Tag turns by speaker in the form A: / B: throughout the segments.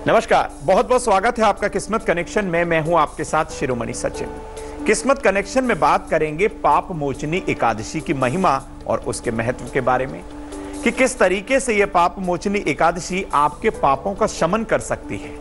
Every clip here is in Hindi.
A: नमस्कार, बहुत बहुत स्वागत है आपका किस्मत कनेक्शन में। मैं हूं आपके साथ शिरोमणि सचिन। किस्मत कनेक्शन में बात करेंगे पाप मोचनी एकादशी की महिमा और उसके महत्व के बारे में कि किस तरीके से यह पाप मोचनी एकादशी आपके पापों का शमन कर सकती है।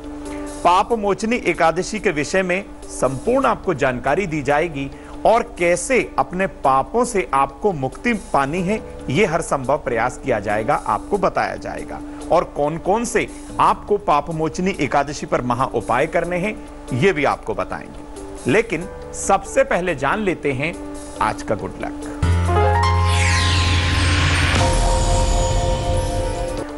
A: पाप मोचनी एकादशी के विषय में संपूर्ण आपको जानकारी दी जाएगी और कैसे अपने पापों से आपको मुक्ति पानी है, यह हर संभव प्रयास किया जाएगा, आपको बताया जाएगा। और कौन कौन से आपको पाप मोचनी एकादशी पर महा उपाय करने हैं, यह भी आपको बताएंगे। लेकिन सबसे पहले जान लेते हैं आज का गुड लक।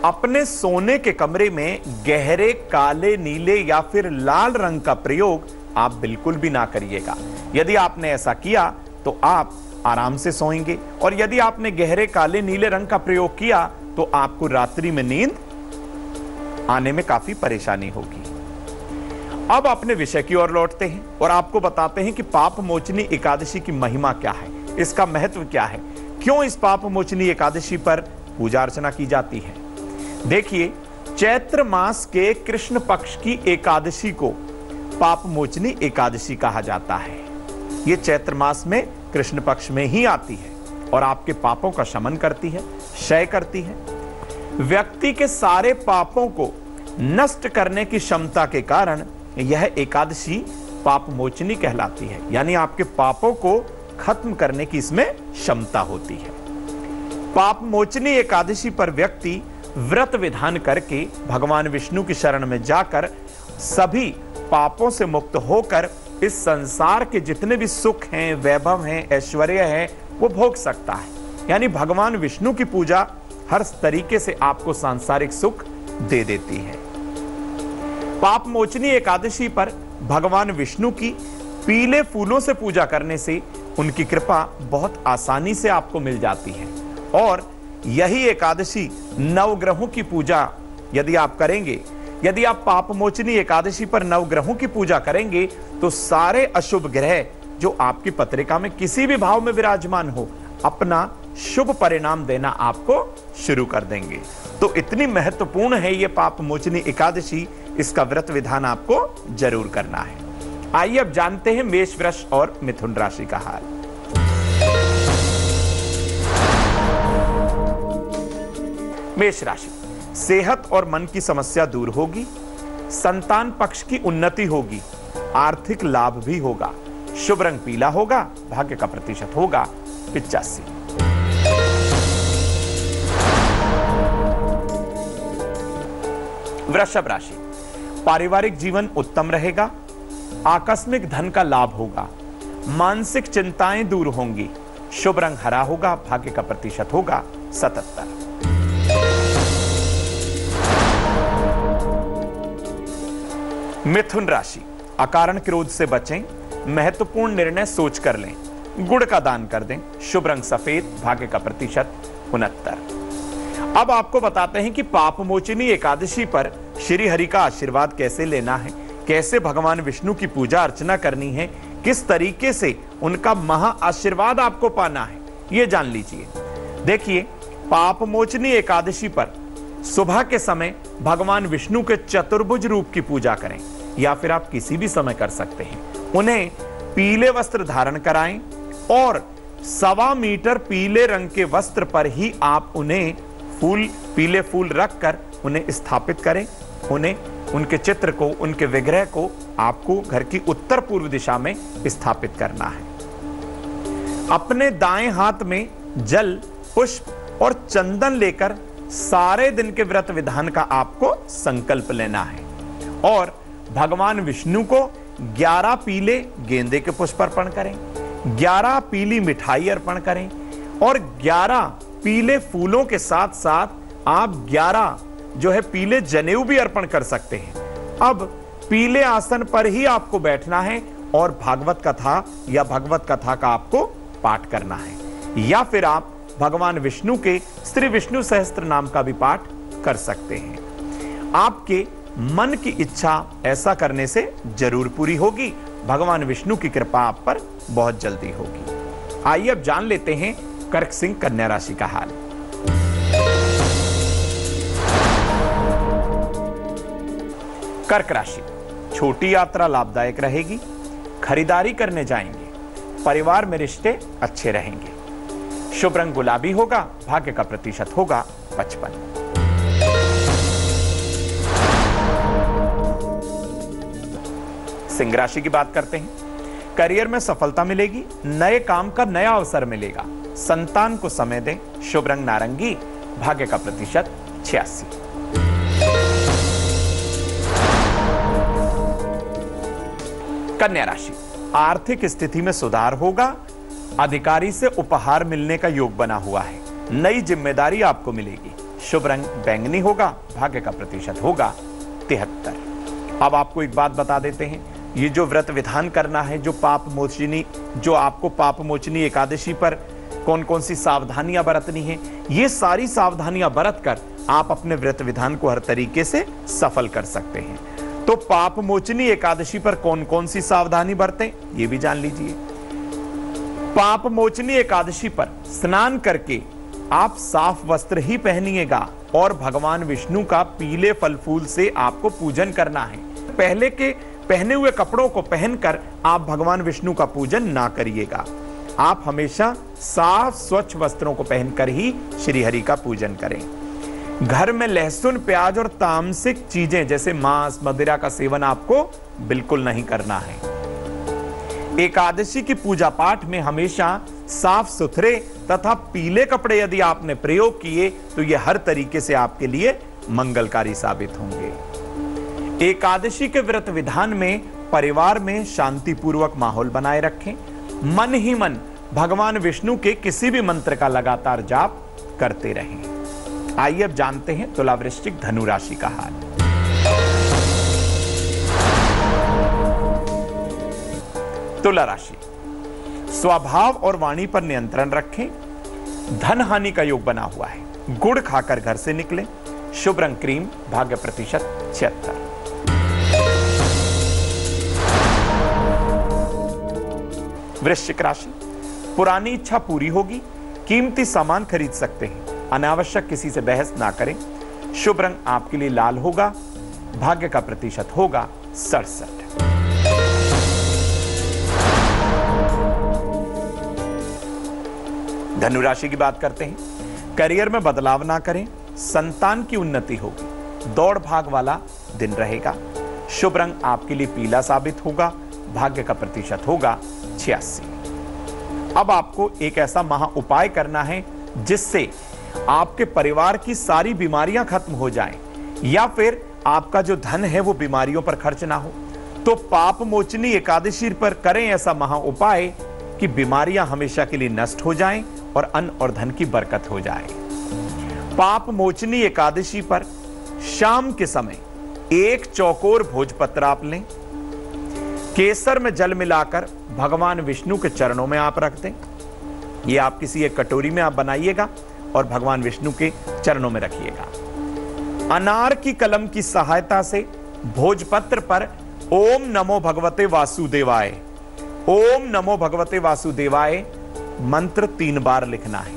A: अपने सोने के कमरे में गहरे काले, नीले या फिर लाल रंग का प्रयोग आप बिल्कुल भी ना करिएगा। यदि आपने ऐसा किया तो आप आराम से सोएंगे, और यदि आपने गहरे काले नीले रंग का प्रयोग किया तो आपको रात्रि में नींद आने में काफी परेशानी होगी। अब अपने विषय की ओर लौटते हैं और आपको बताते हैं कि पाप मोचनी एकादशी की महिमा क्या है, इसका महत्व क्या है, क्यों इस पाप मोचनी एकादशी पर पूजा अर्चना की जाती है। देखिए, चैत्र मास के कृष्ण पक्ष की एकादशी को पाप मोचनी एकादशी कहा जाता है। यह चैत्र मास में कृष्ण पक्ष में ही आती है और आपके पापों का शमन करती है, क्षय करती है। व्यक्ति के सारे पापों को नष्ट करने की क्षमता के कारण यह एकादशी पाप मोचनी कहलाती है, यानी आपके पापों को खत्म करने की इसमें क्षमता होती है। पाप मोचनी एकादशी पर व्यक्ति व्रत विधान करके भगवान विष्णु की शरण में जाकर सभी पापों से मुक्त होकर इस संसार के जितने भी सुख हैं, वैभव हैं, ऐश्वर्य हैं, वो भोग सकता है। यानी भगवान विष्णु की पूजा हर तरीके से आपको सांसारिक सुख दे देती है। पाप मोचनी एकादशी पर भगवान विष्णु की पीले फूलों से पूजा करने से उनकी कृपा बहुत आसानी से आपको मिल जाती है। और यही एकादशी नवग्रहों की पूजा यदि आप करेंगे, यदि आप पाप मोचनी एकादशी पर नवग्रहों की पूजा करेंगे तो सारे अशुभ ग्रह जो आपकी पत्रिका में किसी भी भाव में विराजमान हो, अपना शुभ परिणाम देना आपको शुरू कर देंगे। तो इतनी महत्वपूर्ण है यह पाप मोचनी एकादशी, इसका व्रत विधान आपको जरूर करना है। आइए अब जानते हैं मेष, वृष और मिथुन राशि का हाल। मेष राशि, सेहत और मन की समस्या दूर होगी, संतान पक्ष की उन्नति होगी, आर्थिक लाभ भी होगा, शुभ रंग पीला होगा, भाग्य का प्रतिशत होगा 85। वृषभ राशि, पारिवारिक जीवन उत्तम रहेगा, आकस्मिक धन का लाभ होगा, मानसिक चिंताएं दूर होंगी, शुभ रंग हरा होगा, भाग्य का प्रतिशत होगा 77। मिथुन राशि, अकारण क्रोध से बचें, महत्वपूर्ण निर्णय सोच कर लें, गुड़ का दान कर दें, शुभ रंग सफेद, भाग्य का प्रतिशत 69। अब आपको बताते हैं कि पाप मोचनी एकादशी पर श्री हरि का आशीर्वाद कैसे लेना है, कैसे भगवान विष्णु की पूजा अर्चना करनी है, किस तरीके से उनका महा आशीर्वाद आपको पाना है, यह जान लीजिए। देखिए, पाप मोचनी एकादशी पर सुबह के समय भगवान विष्णु के चतुर्भुज रूप की पूजा करें, या फिर आप किसी भी समय कर सकते हैं। उन्हें पीले वस्त्र धारण कराएं और 1.25 मीटर पीले रंग के वस्त्र पर ही आप उन्हें पीले फूल रखकर उन्हें स्थापित करें। उन्हें, उनके चित्र को, उनके विग्रह को आपको घर की उत्तर पूर्व दिशा में स्थापित करना है। अपने दाएं हाथ में जल, पुष्प और चंदन लेकर सारे दिन के व्रत विधान का आपको संकल्प लेना है और भगवान विष्णु को 11 पीले गेंदे के पुष्प अर्पण करें, 11 पीली मिठाई अर्पण करें और 11 पीले फूलों के साथ साथ आप 11 जो है पीले जनेऊ भी अर्पण कर सकते हैं। अब पीले आसन पर ही आपको बैठना है और भागवत कथा या भगवत कथा का आपको पाठ करना है, या फिर आप भगवान विष्णु के श्री विष्णु सहस्त्र नाम का भी पाठ कर सकते हैं। आपके मन की इच्छा ऐसा करने से जरूर पूरी होगी, भगवान विष्णु की कृपा आप पर बहुत जल्दी होगी। आइए अब जान लेते हैं कर्क सिंह कन्या राशि का हाल। कर्क राशि, छोटी यात्रा लाभदायक रहेगी। खरीदारी करने जाएंगे। परिवार में रिश्ते अच्छे रहेंगे। शुभ रंग गुलाबी होगा। भाग्य का प्रतिशत होगा 55। सिंह राशि की बात करते हैं। करियर में सफलता मिलेगी। नए काम का नया अवसर मिलेगा। संतान को समय दें। शुभ रंग नारंगी। भाग्य का प्रतिशत 86। कन्या राशि, आर्थिक स्थिति में सुधार होगा। अधिकारी से उपहार मिलने का योग बना हुआ है। नई जिम्मेदारी आपको मिलेगी। शुभ रंग बैंगनी होगा। भाग्य का प्रतिशत होगा 73। अब आपको एक बात बता देते हैं, ये जो व्रत विधान करना है, जो आपको पाप मोचनी एकादशी पर कौन कौन सी सावधानियां बरतनी है, ये सारी सावधानियां बरत कर आप अपने व्रत विधान को हर तरीके से सफल कर सकते हैं। तो पाप मोचनी एकादशी पर कौन कौन सी सावधानी बरतें, ये भी जान लीजिए। पाप मोचनी एकादशी पर स्नान करके आप साफ वस्त्र ही पहनिएगा और भगवान विष्णु का पीले फल फूल से आपको पूजन करना है। पहले के पहने हुए कपड़ों को पहनकर आप भगवान विष्णु का पूजन ना करिएगा। आप हमेशा साफ स्वच्छ वस्त्रों को पहनकर ही श्री हरि का पूजन करें। घर में लहसुन, प्याज और तामसिक चीजें जैसे मांस, मदिरा का सेवन आपको बिल्कुल नहीं करना है। एकादशी की पूजा पाठ में हमेशा साफ सुथरे तथा पीले कपड़े यदि आपने प्रयोग किए तो यह हर तरीके से आपके लिए मंगलकारी साबित होंगे। एकादशी के व्रत विधान में परिवार में शांतिपूर्वक माहौल बनाए रखें। मन ही मन भगवान विष्णु के किसी भी मंत्र का लगातार जाप करते रहें। आइए अब जानते हैं तुला, वृश्चिक, धनु राशि का हाल। तुला राशि, स्वभाव और वाणी पर नियंत्रण रखें। धन हानि का योग बना हुआ है। गुड़ खाकर घर से निकलें। शुभ रंग क्रीम। भाग्य प्रतिशत 76। वृश्चिक राशि, पुरानी इच्छा पूरी होगी। कीमती सामान खरीद सकते हैं। अनावश्यक किसी से बहस ना करें। शुभ रंग आपके लिए लाल होगा। भाग्य का प्रतिशत होगा 67। धनु राशि की बात करते हैं। करियर में बदलाव ना करें। संतान की उन्नति होगी। दौड़ भाग वाला दिन रहेगा। शुभ रंग आपके लिए पीला साबित होगा। भाग्य का प्रतिशत होगा 86। अब आपको एक ऐसा महा उपाय करना है जिससे आपके परिवार की सारी बीमारियां खत्म हो जाएं, या फिर आपका जो धन है वो बीमारियों पर खर्च ना हो। तो पाप मोचनी एकादशी पर करें ऐसा महा उपाय कि बीमारियां हमेशा के लिए नष्ट हो जाएं और अन्न और धन की बरकत हो जाए। पाप मोचनी एकादशी पर शाम के समय एक चौकोर भोजपत्र आप लें। केसर में जल मिलाकर भगवान विष्णु के चरणों में आप रख दें। ये आप किसी एक कटोरी में आप बनाइएगा और भगवान विष्णु के चरणों में रखिएगा। अनार की कलम की सहायता से भोजपत्र पर ओम नमो भगवते वासुदेवाय, ओम नमो भगवते वासुदेवाय मंत्र 3 बार लिखना है।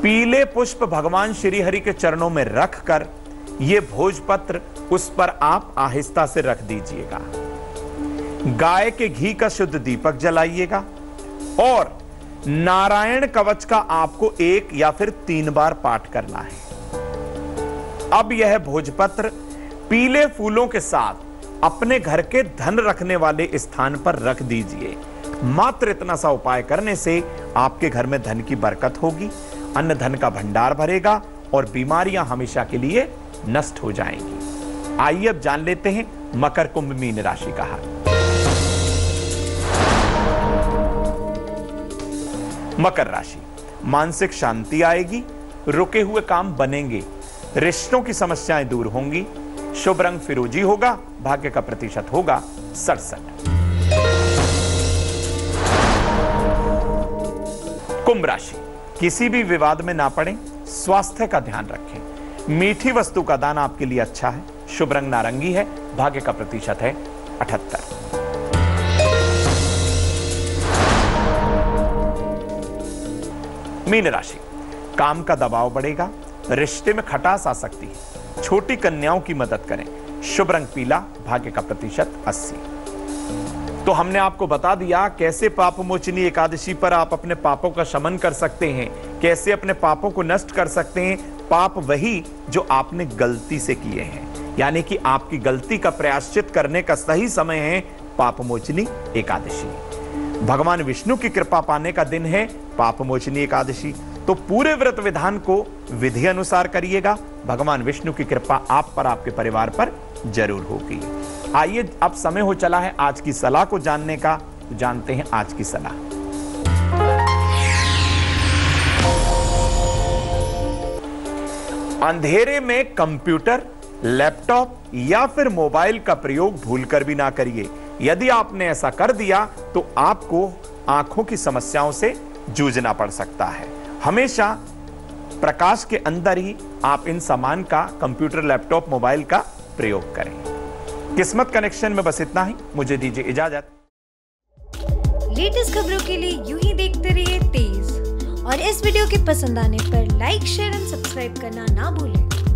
A: पीले पुष्प भगवान श्री हरि के चरणों में रखकर यह भोजपत्र उस पर आप आहिस्ता से रख दीजिएगा। गाय के घी का शुद्ध दीपक जलाइएगा और नारायण कवच का आपको 1 या फिर 3 बार पाठ करना है। अब यह भोजपत्र पीले फूलों के साथ अपने घर के धन रखने वाले स्थान पर रख दीजिए। मात्र इतना सा उपाय करने से आपके घर में धन की बरकत होगी, अन्न धन का भंडार भरेगा और बीमारियां हमेशा के लिए नष्ट हो जाएंगी। आइए अब जान लेते हैं मकर कुंभ मीन राशि का हाल। मकर राशि, मानसिक शांति आएगी। रुके हुए काम बनेंगे। रिश्तों की समस्याएं दूर होंगी। शुभ रंग फिरोजी होगा। भाग्य का प्रतिशत होगा 67। कुंभ राशि, किसी भी विवाद में ना पड़ें। स्वास्थ्य का ध्यान रखें। मीठी वस्तु का दान आपके लिए अच्छा है। शुभ रंग नारंगी है। भाग्य का प्रतिशत है 78। मीन राशि, काम का दबाव बढ़ेगा। रिश्ते में खटास आ सकती है। छोटी कन्याओं की मदद करें। शुभ रंग पीला, भाग्य का प्रतिशत 80। तो हमने आपको बता दिया कैसे पाप मोचनी एकादशी पर आप अपने पापों का शमन कर सकते हैं, कैसे अपने पापों को नष्ट कर सकते हैं। पाप वही जो आपने गलती से किए हैं, यानी कि आपकी गलती का प्रायश्चित करने का सही समय है पाप मोचनी एकादशी। भगवान विष्णु की कृपा पाने का दिन है पाप मोचनी एकादशी। तो पूरे व्रत विधान को विधि अनुसार करिएगा, भगवान विष्णु की कृपा आप पर, आपके परिवार पर जरूर होगी। आइए अब समय हो चला है आज की सलाह को जानने का। जानते हैं आज की सलाह। अंधेरे में कंप्यूटर, लैपटॉप या फिर मोबाइल का प्रयोग भूलकर भी ना करिए। यदि आपने ऐसा कर दिया तो आपको आंखों की समस्याओं से जूझना पड़ सकता है। हमेशा प्रकाश के अंदर ही आप इन सामान का, कंप्यूटर, लैपटॉप, मोबाइल का प्रयोग करें। किस्मत कनेक्शन में बस इतना ही, मुझे दीजिए इजाजत।
B: लेटेस्ट खबरों के लिए यूं ही देखते रहिए तेज, और इस वीडियो के पसंद आने पर लाइक, शेयर एंड सब्सक्राइब करना ना भूलें।